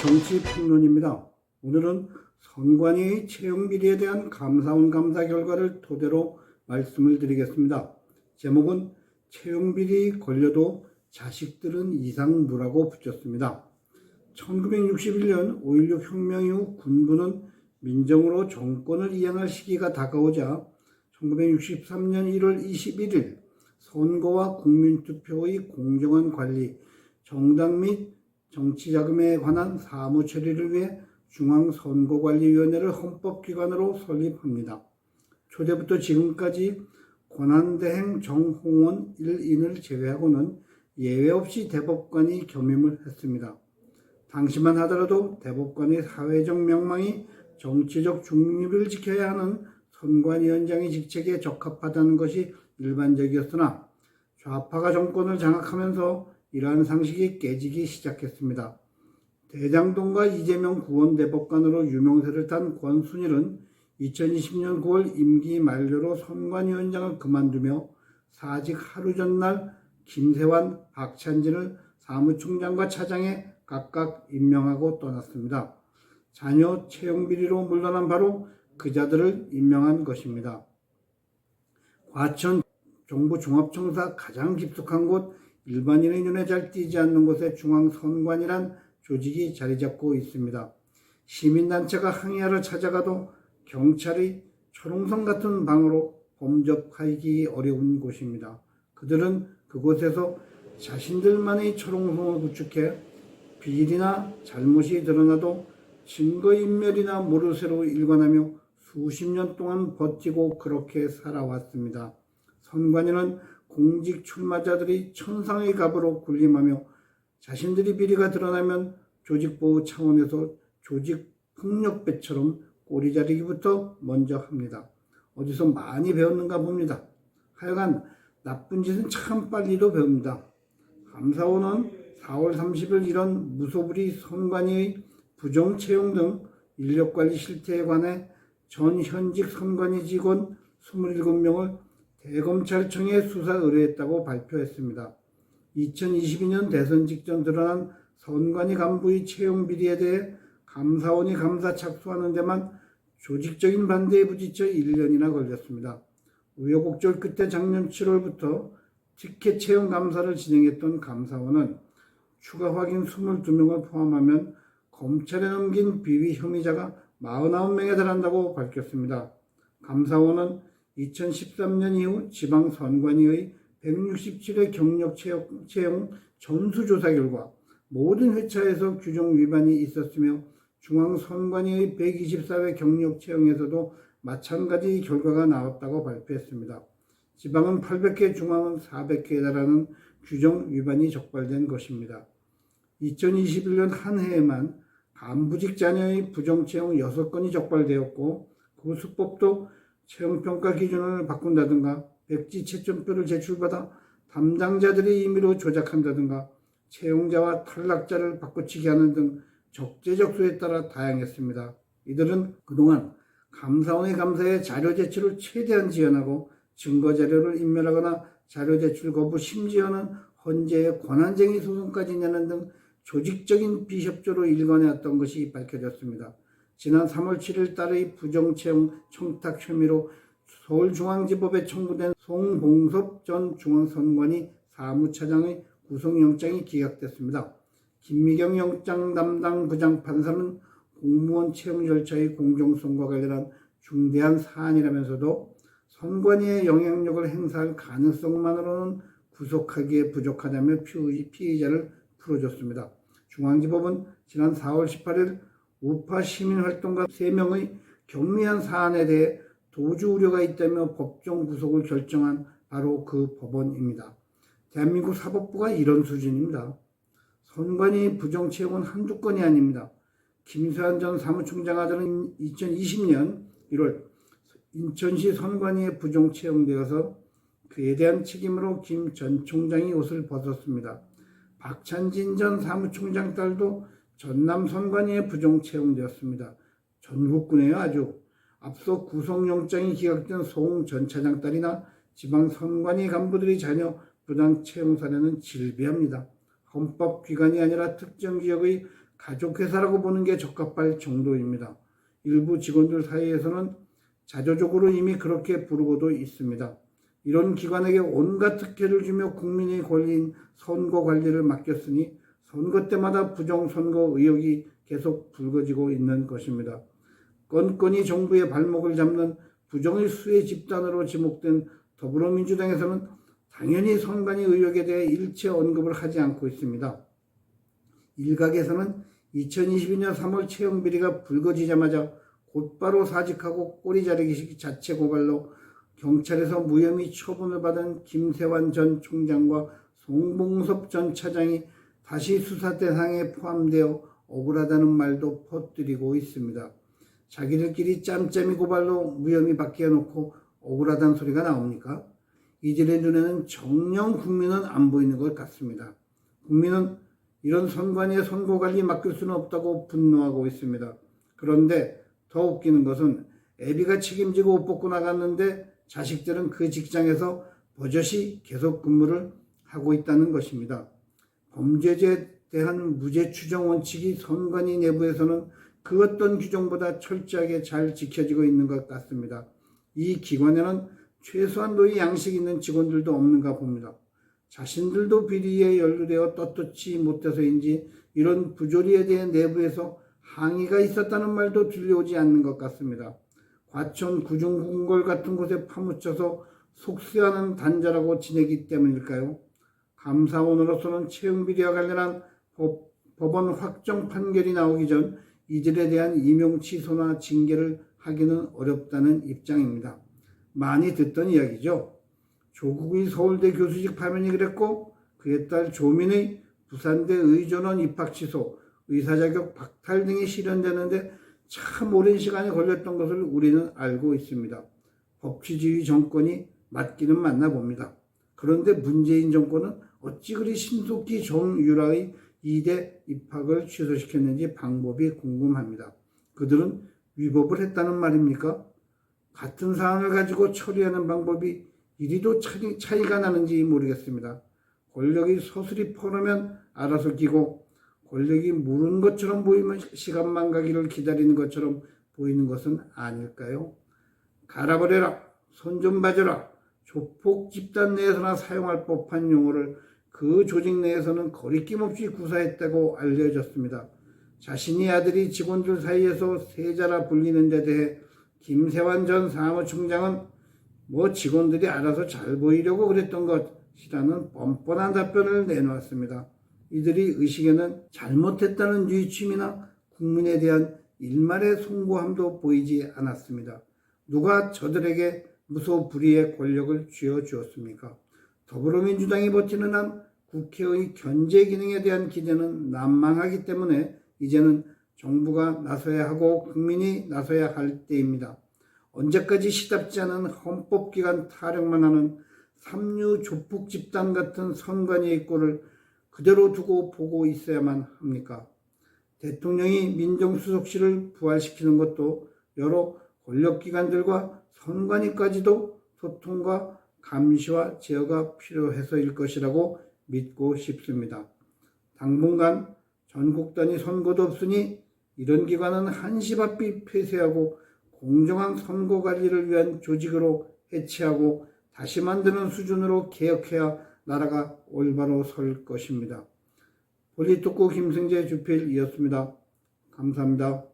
정치평론입니다. 오늘은 선관위의 채용비리에 대한 감사원 감사 결과를 토대로 말씀을 드리겠습니다. 제목은 채용비리 걸려도 자식들은 이상무라고 붙였습니다. 1961년 5.16 혁명 이후 군부는 민정으로 정권을 이양할 시기가 다가오자 1963년 1월 21일 선거와 국민투표의 공정한 관리, 정당 및 정치자금에 관한 사무 처리를 위해 중앙선거관리위원회를 헌법기관으로 설립합니다. 초대부터 지금까지 권한대행 정홍원 1인을 제외하고는 예외 없이 대법관이 겸임을 했습니다. 당시만 하더라도 대법관의 사회적 명망이 정치적 중립을 지켜야 하는 선관위원장의 직책에 적합하다는 것이 일반적이었으나 좌파가 정권을 장악하면서 이러한 상식이 깨지기 시작했습니다. 대장동과 이재명 구원대법관으로 유명세를 탄 권순일은 2020년 9월 임기 만료로 선관위원장을 그만두며 사직 하루 전날 김세환, 박찬진을 사무총장과 차장에 각각 임명하고 떠났습니다. 자녀 채용비리로 물러난 바로 그자들을 임명한 것입니다. 과천 정부종합청사 가장 깊숙한 곳, 일반인의 눈에 잘 띄지 않는 곳에 중앙선관이란 조직이 자리 잡고 있습니다. 시민단체가 항의하러 찾아가도 경찰의 초롱성 같은 방으로 범접하기 어려운 곳입니다. 그들은 그곳에서 자신들만의 초롱성을 구축해 비리나 잘못이 드러나도 증거인멸이나 모르쇠로 일관하며 수십 년 동안 버티고 그렇게 살아왔습니다. 선관위는 공직 출마자들이 천상의 갑으로 군림하며 자신들이 비리가 드러나면 조직보호 차원에서 조직 폭력배처럼 꼬리 자르기부터 먼저 합니다. 어디서 많이 배웠는가 봅니다. 하여간 나쁜 짓은 참 빨리도 배웁니다. 감사원은 4월 30일 이런 무소불위 선관위의 부정채용 등 인력관리 실태에 관해 전 현직 선관위 직원 27명을 대검찰청에 수사 의뢰했다고 발표했습니다. 2022년 대선 직전 드러난 선관위 간부의 채용 비리에 대해 감사원이 감사 착수하는 데만 조직적인 반대에 부딪혀 1년이나 걸렸습니다. 우여곡절 끝에 작년 7월부터 티켓 채용 감사를 진행했던 감사원은 추가 확인 22명을 포함하면 검찰에 넘긴 비위 혐의자가 49명에 달한다고 밝혔습니다. 감사원은 2013년 이후 지방선관위의 167회 경력 채용 전수조사 결과 모든 회차에서 규정 위반이 있었으며 중앙선관위의 124회 경력 채용에서도 마찬가지 결과가 나왔다고 발표했습니다. 지방은 800회, 중앙은 400회에 달하는 규정 위반이 적발된 것입니다. 2021년 한 해에만 간부직 자녀의 부정채용 6건이 적발되었고 그 수법도 채용평가 기준을 바꾼다든가 백지 채점표를 제출받아 담당자들의 임의로 조작한다든가 채용자와 탈락자를 바꿔치기 하는 등 적재적소에 따라 다양했습니다. 이들은 그동안 감사원의 감사에 자료 제출을 최대한 지연하고 증거 자료를 인멸하거나 자료 제출 거부, 심지어는 헌재의 권한쟁의 소송까지 내는 등 조직적인 비협조로 일관해왔던 것이 밝혀졌습니다. 지난 3월 7일 딸의 부정채용 청탁 혐의로 서울중앙지법에 청구된 송봉섭 전 중앙선관위 사무차장의 구속영장이 기각됐습니다. 김미경 영장 담당 부장판사는 공무원 채용 절차의 공정성과 관련한 중대한 사안이라면서도 선관위의 영향력을 행사할 가능성만으로는 구속하기에 부족하다며 피의자를 풀어줬습니다. 중앙지법은 지난 4월 18일 우파 시민활동가 3명의 경미한 사안에 대해 도주 우려가 있다며 법정 구속을 결정한 바로 그 법원입니다. 대한민국 사법부가 이런 수준입니다. 선관위 부정채용은 한두 건이 아닙니다. 김세환 전 사무총장 아들은 2020년 1월 인천시 선관위에 부정채용되어서 그에 대한 책임으로 김 전 총장이 옷을 벗었습니다. 박찬진 전 사무총장 딸도 전남 선관위에 부정채용되었습니다. 전국구네요 아주. 앞서 구속영장이 기각된 송 전 차장 딸이나 지방 선관위 간부들의 자녀 부당채용 사례는 질비합니다. 헌법기관이 아니라 특정 지역의 가족회사라고 보는 게 적합할 정도입니다. 일부 직원들 사이에서는 자조적으로 이미 그렇게 부르고도 있습니다. 이런 기관에게 온갖 특혜를 주며 국민의 권리인 선거 관리를 맡겼으니 선거 때마다 부정선거 의혹이 계속 불거지고 있는 것입니다. 건건이 정부의 발목을 잡는 부정의 수혜 집단으로 지목된 더불어민주당에서는 당연히 선관위 의혹에 대해 일체 언급을 하지 않고 있습니다. 일각에서는 2022년 3월 채용비리가 불거지자마자 곧바로 사직하고 꼬리 자르기 자체 고발로 경찰에서 무혐의 처분을 받은 김세환 전 총장과 송봉섭 전 차장이 다시 수사 대상에 포함되어 억울하다는 말도 퍼뜨리고 있습니다. 자기들끼리 짬짬이 고발로 무혐의 받게 해놓고 억울하다는 소리가 나옵니까? 이들의 눈에는 정녕 국민은 안 보이는 것 같습니다. 국민은 이런 선관위의 선거관리 맡길 수는 없다고 분노하고 있습니다. 그런데 더 웃기는 것은 애비가 책임지고 옷 벗고 나갔는데 자식들은 그 직장에서 버젓이 계속 근무를 하고 있다는 것입니다. 범죄죄에 대한 무죄 추정 원칙이 선관위 내부에서는 그 어떤 규정보다 철저하게 잘 지켜지고 있는 것 같습니다. 이 기관에는 최소한도의 양식 있는 직원들도 없는가 봅니다. 자신들도 비리에 연루되어 떳떳지 못해서인지 이런 부조리에 대해 내부에서 항의가 있었다는 말도 들려오지 않는 것 같습니다. 과천 구중궁궐 같은 곳에 파묻혀서 속세하는 단자라고 지내기 때문일까요? 감사원으로서는 채용비리와 관련한 법원 확정 판결이 나오기 전 이들에 대한 임용 취소나 징계를 하기는 어렵다는 입장입니다. 많이 듣던 이야기죠. 조국의 서울대 교수직 파면이 그랬고 그에 딸 조민의 부산대 의전원 입학 취소, 의사자격 박탈 등이 실현되는데 참 오랜 시간이 걸렸던 것을 우리는 알고 있습니다. 법치주의 정권이 맞기는 맞나 봅니다. 그런데 문재인 정권은 어찌 그리 신속히 정유라의 2대 입학을 취소시켰는지 방법이 궁금합니다. 그들은 위법을 했다는 말입니까? 같은 사안을 가지고 처리하는 방법이 이리도 차이가 나는지 모르겠습니다. 권력이 서슬이 퍼르면 알아서 끼고 권력이 무른 것처럼 보이면 시간만 가기를 기다리는 것처럼 보이는 것은 아닐까요? 갈아버려라, 손 좀 봐줘라, 조폭 집단 내에서나 사용할 법한 용어를 그 조직 내에서는 거리낌 없이 구사했다고 알려졌습니다. 자신의 아들이 직원들 사이에서 세자라 불리는 데 대해 김세환 전 사무총장은 직원들이 알아서 잘 보이려고 그랬던 것이라는 뻔뻔한 답변을 내놓았습니다. 이들이 의식에는 잘못했다는 유의침이나 국민에 대한 일말의 송구함도 보이지 않았습니다. 누가 저들에게 무소불위의 권력을 쥐어주었습니까? 더불어민주당이 버티는 한 국회의 견제 기능에 대한 기대는 난망하기 때문에 이제는 정부가 나서야 하고 국민이 나서야 할 때입니다. 언제까지 시답지 않은 헌법기관 타령만 하는 삼류 조폭 집단 같은 선관위의 꼴을 그대로 두고 보고 있어야만 합니까? 대통령이 민정수석실을 부활시키는 것도 여러 권력기관들과 선관위까지도 소통과 감시와 제어가 필요해서일 것이라고 믿고 싶습니다. 당분간 전국 단위 선거도 없으니 이런 기관은 한시바삐 폐쇄하고 공정한 선거 관리를 위한 조직으로 해체하고 다시 만드는 수준으로 개혁해야 나라가 올바로 설 것입니다. 폴리토코 김승재 주필이었습니다. 감사합니다.